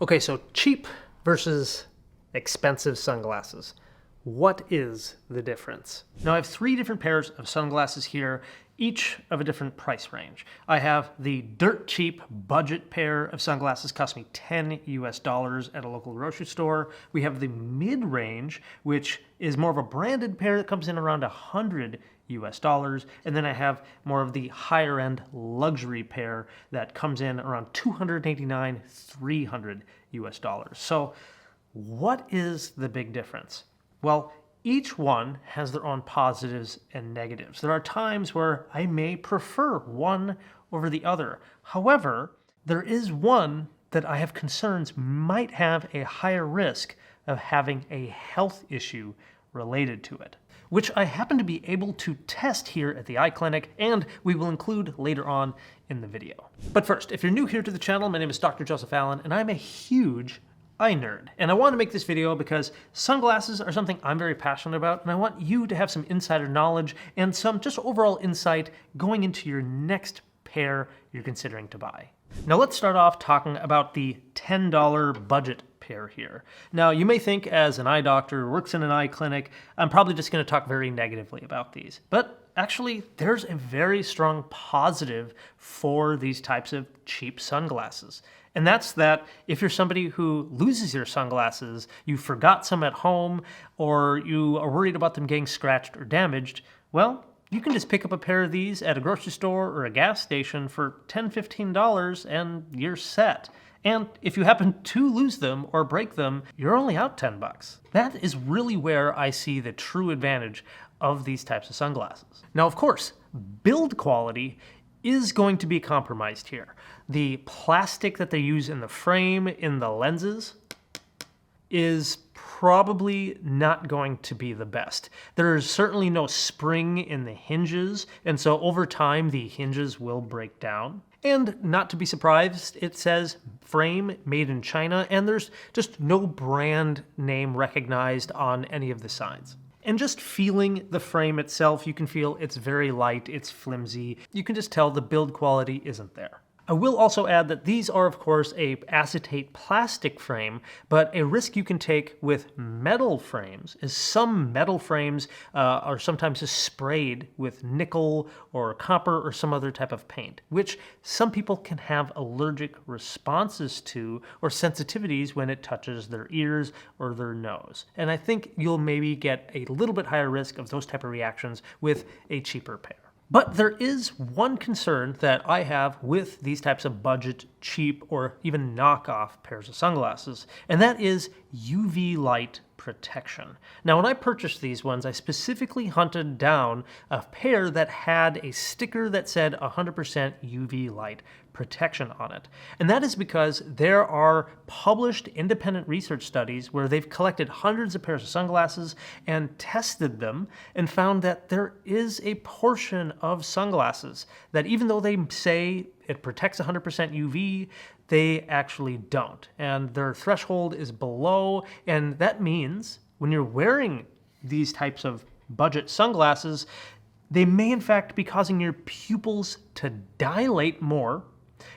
Okay, so cheap versus expensive sunglasses. What is the difference? Now I have three different pairs of sunglasses here, each of a different price range. I have the dirt cheap budget pair of sunglasses, cost me $10 US at a local grocery store. We have the mid-range, which is more of a branded pair that comes in around $100 US. And then I have more of the higher end luxury pair that comes in around $289, $300 US. So what is the big difference? Well, each one has their own positives and negatives. There are times where I may prefer one over the other. However, there is one that I have concerns might have a higher risk of having a health issue related to it, which I happen to be able to test here at the eye clinic, and we will include later on in the video. But first, if you're new here to the channel, my name is Dr. Joseph Allen, and I'm a huge eye nerd. And I want to make this video because sunglasses are something I'm very passionate about, and I want you to have some insider knowledge and some just overall insight going into your next pair you're considering to buy. Now let's start off talking about the $10 budget pair here. Now you may think, as an eye doctor who works in an eye clinic, I'm probably just going to talk very negatively about these. But actually, there's a very strong positive for these types of cheap sunglasses. And that's that if you're somebody who loses your sunglasses, you forgot some at home, or you are worried about them getting scratched or damaged, well, you can just pick up a pair of these at a grocery store or a gas station for $10, $15 and you're set. And if you happen to lose them or break them, you're only out $10. That is really where I see the true advantage of these types of sunglasses. Now, of course, build quality is going to be compromised here. The plastic that they use in the frame, in the lenses, is probably not going to be the best. There is certainly no spring in the hinges, and so over time the hinges will break down. And not to be surprised, it says frame made in China, and there's just no brand name recognized on any of the signs. And just feeling the frame itself, you can feel it's very light, it's flimsy. You can just tell the build quality isn't there. I will also add that these are, of course, a acetate plastic frame, but a risk you can take with metal frames is some metal frames are sometimes just sprayed with nickel or copper or some other type of paint, which some people can have allergic responses to or sensitivities when it touches their ears or their nose. And I think you'll maybe get a little bit higher risk of those type of reactions with a cheaper pair. But there is one concern that I have with these types of budget, cheap, or even knockoff pairs of sunglasses, and that is UV light protection. Now, when I purchased these ones, I specifically hunted down a pair that had a sticker that said 100% UV light protection on it. And that is because there are published independent research studies where they've collected hundreds of pairs of sunglasses and tested them and found that there is a portion of sunglasses that, even though they say it protects 100% UV, they actually don't. And their threshold is below, and that means when you're wearing these types of budget sunglasses, they may in fact be causing your pupils to dilate more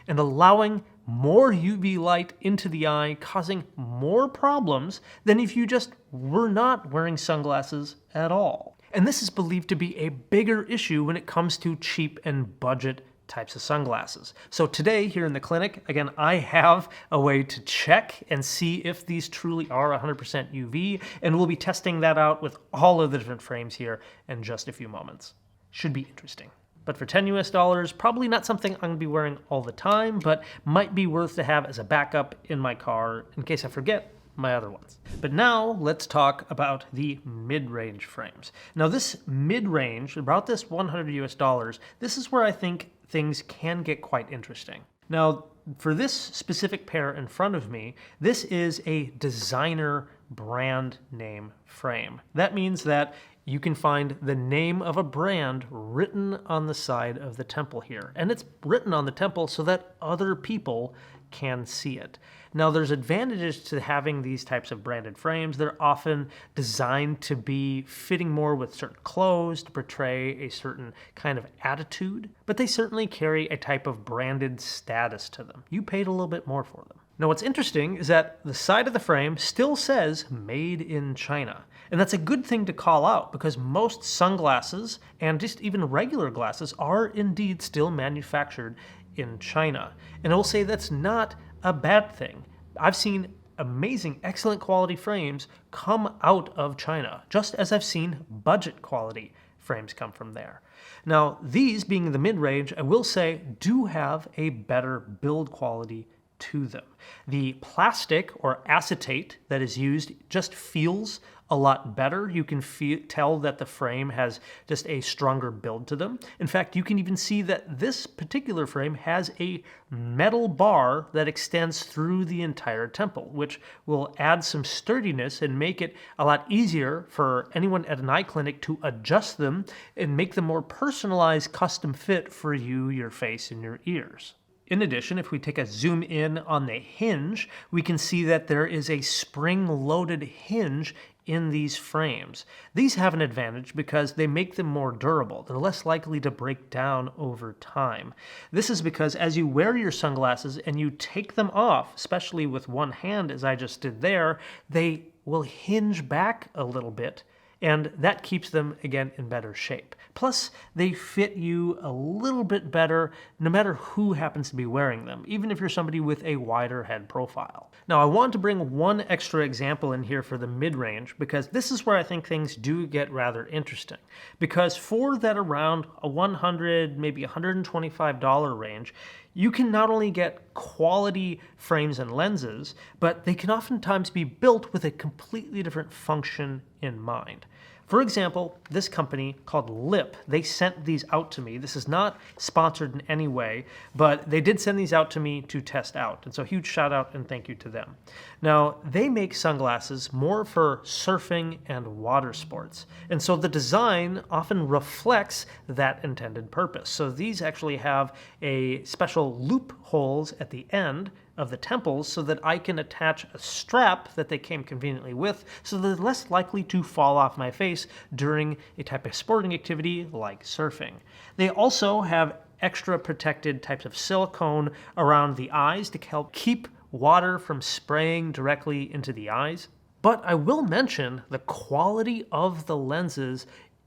and allowing more UV light into the eye, causing more problems than if you just were not wearing sunglasses at all. And this is believed to be a bigger issue when it comes to cheap and budget types of sunglasses. So today here in the clinic, again, I have a way to check and see if these truly are 100% UV, and we'll be testing that out with all of the different frames here in just a few moments. Should be interesting. But for $10 US, probably not something I'm going to be wearing all the time, but might be worth to have as a backup in my car in case I forget my other ones. But now let's talk about the mid-range frames. Now this mid-range, about this $100 US, this is where I think things can get quite interesting. Now, for this specific pair in front of me, this is a designer brand name frame. That means that you can find the name of a brand written on the side of the temple here. And it's written on the temple so that other people can see it. Now, there's advantages to having these types of branded frames. They're often designed to be fitting more with certain clothes to portray a certain kind of attitude, but they certainly carry a type of branded status to them. You paid a little bit more for them. Now what's interesting is that the side of the frame still says made in China. And that's a good thing to call out because most sunglasses and just even regular glasses are indeed still manufactured in China. And I will say that's not a bad thing. I've seen amazing, excellent quality frames come out of China, just as I've seen budget quality frames come from there. Now, these being the mid-range, I will say, do have a better build quality to them. The plastic or acetate that is used just feels a lot better. You can tell that the frame has just a stronger build to them. In fact, you can even see that this particular frame has a metal bar that extends through the entire temple, which will add some sturdiness and make it a lot easier for anyone at an eye clinic to adjust them and make them more personalized, custom fit for you, your face, and your ears. In addition, if we take a zoom in on the hinge, we can see that there is a spring-loaded hinge in these frames. These have an advantage because they make them more durable. They're less likely to break down over time. This is because as you wear your sunglasses and you take them off, especially with one hand as I just did there, they will hinge back a little bit, and that keeps them, again, in better shape. Plus, they fit you a little bit better no matter who happens to be wearing them, even if you're somebody with a wider head profile. Now, I want to bring one extra example in here for the mid-range because this is where I think things do get rather interesting. Because for that around a $100, maybe $125 range, you can not only get quality frames and lenses, but they can oftentimes be built with a completely different function in mind. For example, this company called Lip, they sent these out to me. This is not sponsored in any way, but they did send these out to me to test out. And so huge shout out and thank you to them. Now, they make sunglasses more for surfing and water sports. And so the design often reflects that intended purpose. So these actually have a special loop holes at the end of the temples so that I can attach a strap that they came conveniently with so they're less likely to fall off my face during a type of sporting activity like surfing. They also have extra protected types of silicone around the eyes to help keep water from spraying directly into the eyes. But I will mention the quality of the lenses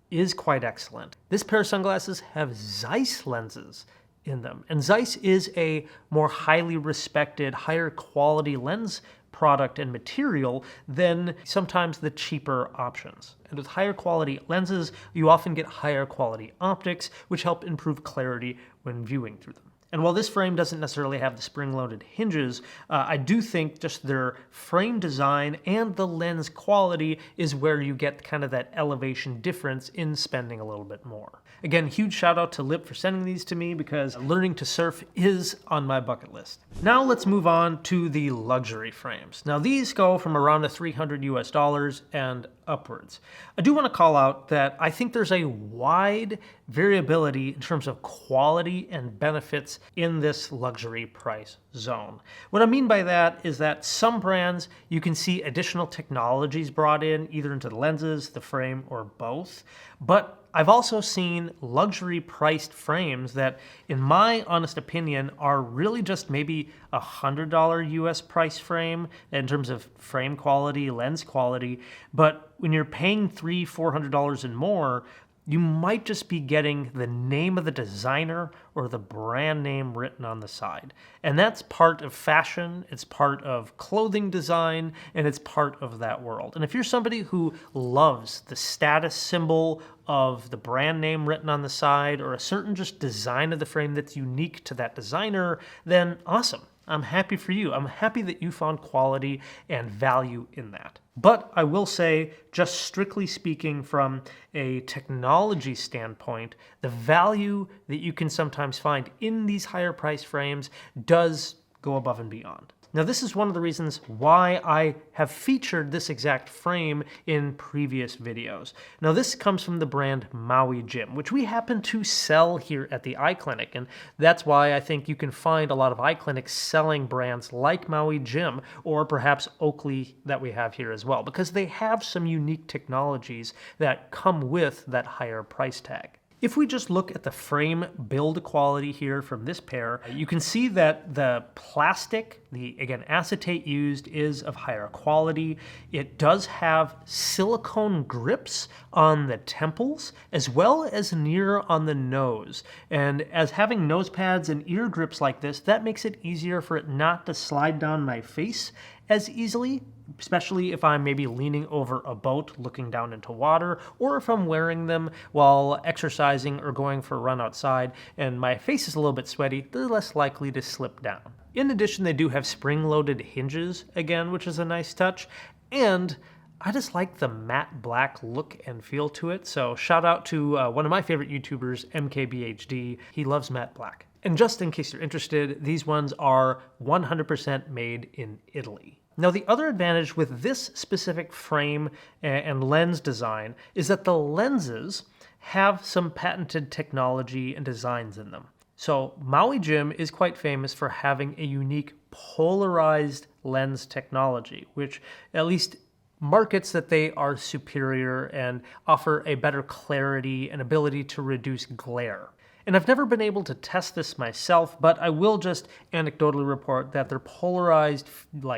is quite excellent. This pair of sunglasses have Zeiss lenses in them. And Zeiss is a more highly respected, higher quality lens product and material than sometimes the cheaper options. And with higher quality lenses, you often get higher quality optics, which help improve clarity when viewing through them. And while this frame doesn't necessarily have the spring-loaded hinges, I do think just their frame design and the lens quality is where you get kind of that elevation difference in spending a little bit more. Again, huge shout out to Lip for sending these to me because learning to surf is on my bucket list. Now let's move on to the luxury frames. Now these go from around the $300 US and upwards. I do want to call out that I think there's a wide variability in terms of quality and benefits in this luxury price zone. What I mean by that is that some brands you can see additional technologies brought in either into the lenses, the frame, or both. But I've also seen luxury priced frames that, in my honest opinion, are really just maybe a $100 US price frame in terms of frame quality, lens quality. But when you're paying $300, $400 and more, you might just be getting the name of the designer or the brand name written on the side. And that's part of fashion, it's part of clothing design, and it's part of that world. And if you're somebody who loves the status symbol of the brand name written on the side or a certain just design of the frame that's unique to that designer, then awesome. I'm happy for you. I'm happy that you found quality and value in that. But I will say, just strictly speaking from a technology standpoint, the value that you can sometimes find in these higher price frames does go above and beyond. Now, this is one of the reasons why I have featured this exact frame in previous videos. Now, this comes from the brand Maui Jim, which we happen to sell here at the eye clinic, and that's why I think you can find a lot of eye clinics selling brands like Maui Jim or perhaps Oakley that we have here as well, because they have some unique technologies that come with that higher price tag. If we just look at the frame build quality here from this pair, you can see that the plastic, the, again, acetate used is of higher quality. It does have silicone grips on the temples as well as near on the nose. And as having nose pads and ear grips like this, that makes it easier for it not to slide down my face as easily, especially if I'm maybe leaning over a boat looking down into water, or if I'm wearing them while exercising or going for a run outside and my face is a little bit sweaty, they're less likely to slip down. In addition, they do have spring-loaded hinges, again, which is a nice touch, and I just like the matte black look and feel to it, so shout out to one of my favorite YouTubers, MKBHD. He loves matte black. And just in case you're interested, these ones are 100% made in Italy. Now, the other advantage with this specific frame and lens design is that the lenses have some patented technology and designs in them. So Maui Jim is quite famous for having a unique polarized lens technology, which at least markets that they are superior and offer a better clarity and ability to reduce glare. And I've never been able to test this myself, but I will just anecdotally report that their polarized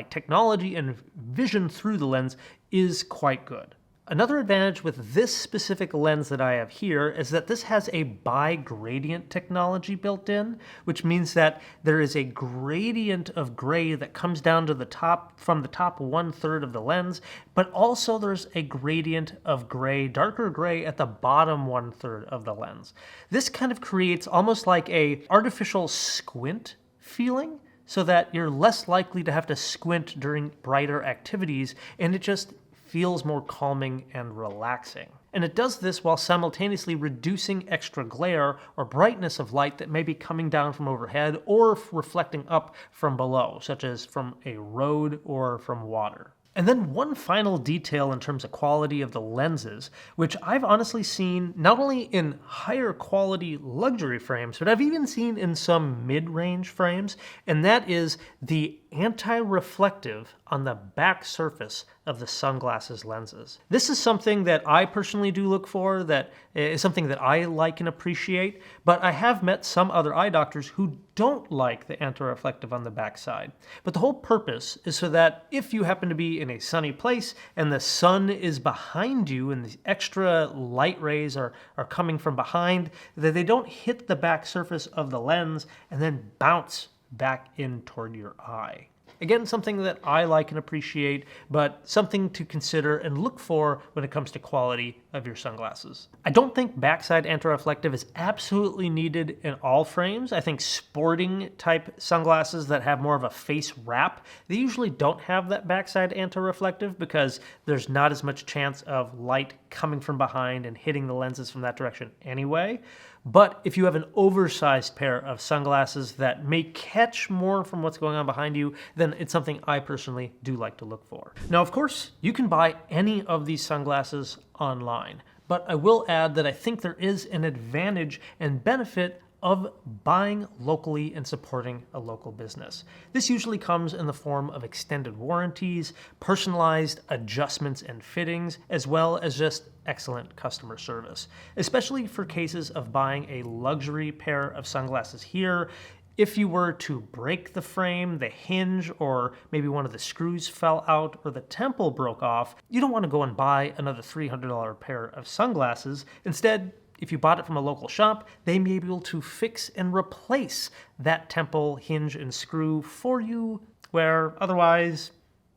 technology and vision through the lens is quite good. Another advantage with this specific lens that I have here is that this has a bi-gradient technology built in, which means that there is a gradient of gray that comes down to the top, from the top 1/3 of the lens, but also there's a gradient of gray, darker gray at the bottom 1/3 of the lens. This kind of creates almost like a artificial squint feeling, so that you're less likely to have to squint during brighter activities, and it just feels more calming and relaxing. And it does this while simultaneously reducing extra glare or brightness of light that may be coming down from overhead or reflecting up from below, such as from a road or from water. And then one final detail in terms of quality of the lenses, which I've honestly seen not only in higher quality luxury frames, but I've even seen in some mid-range frames, and that is the anti-reflective on the back surface of the sunglasses lenses. This is something that I personally do look for, that is something that I like and appreciate, but I have met some other eye doctors who don't like the anti-reflective on the back side. But the whole purpose is so that if you happen to be in a sunny place and the sun is behind you and the extra light rays are coming from behind, that they don't hit the back surface of the lens and then bounce back in toward your eye. Again, something that I like and appreciate, but something to consider and look for when it comes to quality of your sunglasses. I don't think backside anti-reflective is absolutely needed in all frames. I think sporting type sunglasses that have more of a face wrap, they usually don't have that backside anti-reflective because there's not as much chance of light coming from behind and hitting the lenses from that direction anyway. But if you have an oversized pair of sunglasses that may catch more from what's going on behind you, then it's something I personally do like to look for. Now, of course, you can buy any of these sunglasses online, but I will add that I think there is an advantage and benefit of buying locally and supporting a local business. This usually comes in the form of extended warranties, personalized adjustments and fittings, as well as just excellent customer service, especially for cases of buying a luxury pair of sunglasses here. If you were to break the frame, the hinge, or maybe one of the screws fell out or the temple broke off, you don't want to go and buy another $300 pair of sunglasses. Instead, if you bought it from a local shop, they may be able to fix and replace that temple, hinge, and screw for you, where otherwise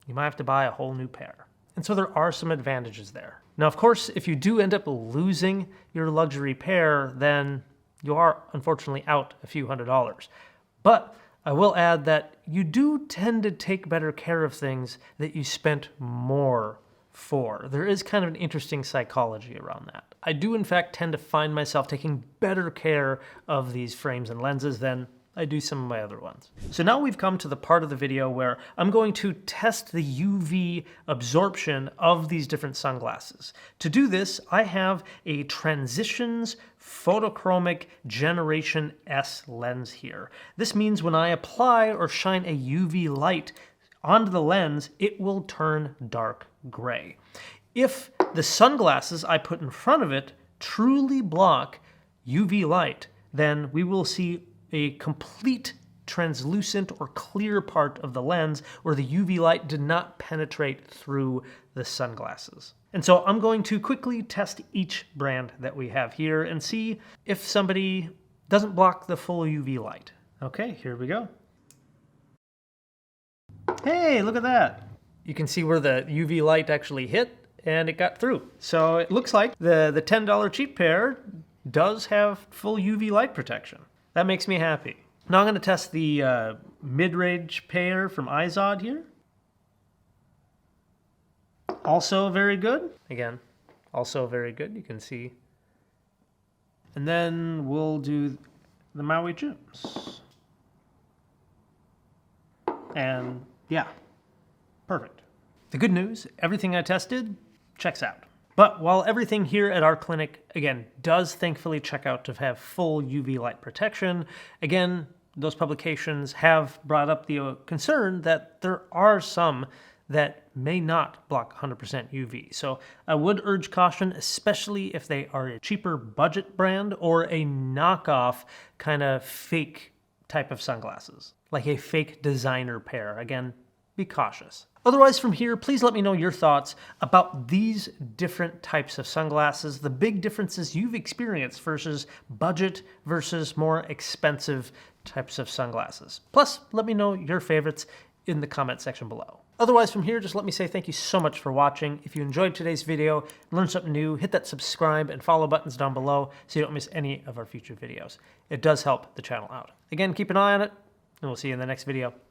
you might have to buy a whole new pair. And so there are some advantages there. Now, of course, if you do end up losing your luxury pair, then you are unfortunately out a few $100s. But I will add that you do tend to take better care of things that you spent more for. There is kind of an interesting psychology around that. I do in fact tend to find myself taking better care of these frames and lenses than I do some of my other ones. So now we've come to the part of the video where I'm going to test the UV absorption of these different sunglasses. To do this, I have a Transitions Photochromic Generation S lens here. This means when I apply or shine a UV light onto the lens, it will turn dark gray. If the sunglasses I put in front of it truly block UV light, then we will see a complete translucent or clear part of the lens where the UV light did not penetrate through the sunglasses. And so I'm going to quickly test each brand that we have here and see if somebody doesn't block the full UV light. Okay, here we go. Hey, look at that. You can see where the UV light actually hit and it got through. So it looks like the $10 cheap pair does have full UV light protection. That makes me happy. Now I'm going to test the mid-range pair from iZod here. Also very good. Again, also very good, you can see. And then we'll do the Maui Jims. And yeah, perfect. The good news, everything I tested checks out. But while everything here at our clinic, again, does thankfully check out to have full UV light protection, again, those publications have brought up the concern that there are some that may not block 100% UV. So I would urge caution, especially if they are a cheaper budget brand or a knockoff kind of fake type of sunglasses, like a fake designer pair. Again, be cautious. Otherwise, from here, please let me know your thoughts about these different types of sunglasses, the big differences you've experienced versus budget versus more expensive types of sunglasses. Plus, let me know your favorites in the comment section below. Otherwise, from here, just let me say thank you so much for watching. If you enjoyed today's video, learned something new, hit that subscribe and follow buttons down below so you don't miss any of our future videos. It does help the channel out. Again, keep an eye on it, and we'll see you in the next video.